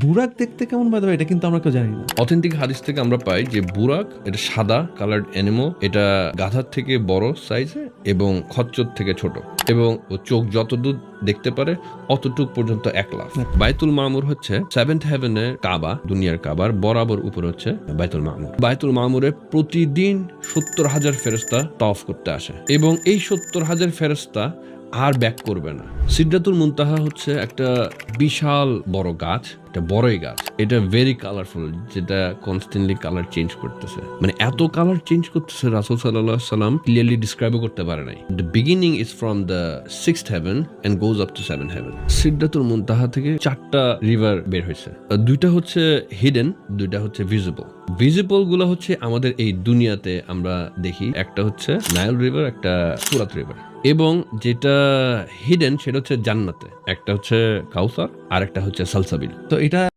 বুরাক দেখতে কেমন by the way, এটা কিন্তু আমরা কেউ জানি না। অথেন্টিক হাদিস থেকে আমরা পাই যে বুরাক এটা সাদা কালার্ড অ্যানিমো, এটা গাধার থেকে বড় সাইজে এবং খচ্চর থেকে ছোট, এবং ও চোখ যতদূর দেখতে পারে অতটুক পর্যন্ত 1 লাফ। বাইতুল মামুর হচ্ছে 7th হেভেনের কাবা, দুনিয়ার কাবার বরাবর উপর হচ্ছে বাইতুল মামুর। বাইতুল মামুরে প্রতিদিন 70,000 ফেরেশতা তাওয়াফ করতে আসে, এবং এই 70,000 ফেরেশতা আর ব্যাক করবে না। সিদরাতুল মুনতাহা হচ্ছে একটা বিশাল বড় গাছ, একটা বড়ই গাছ, এটা ভেরি কালারফুল, যেটা কনস্ট্যান্টলি কালার চেঞ্জ করতেছে, মানে এত কালার চেঞ্জ করতেছে রাসূল সাল্লাল্লাহু আলাইহি সাল্লাম ক্লিয়ারলি ডিসক্রাইবও করতে পারে নাই। The beginning is from the 6th heaven and goes up to 7th heaven. সিদরাতুল মুনতাহা থেকে 4টা রিভার বের হয়েছে, 2টা হচ্ছে হিডেন, 2টা হচ্ছে ভিজিবল। ভিজিবল গুলো হচ্ছে আমাদের এই দুনিয়াতে আমরা দেখি, একটা হচ্ছে নাইল রিভার, একটা ফুরাত রিভার, এবং যেটা হিডেন সেটা হচ্ছে জান্নাতে, একটা হচ্ছে কাউসার আর একটা হচ্ছে সালসাবিল। তো এটা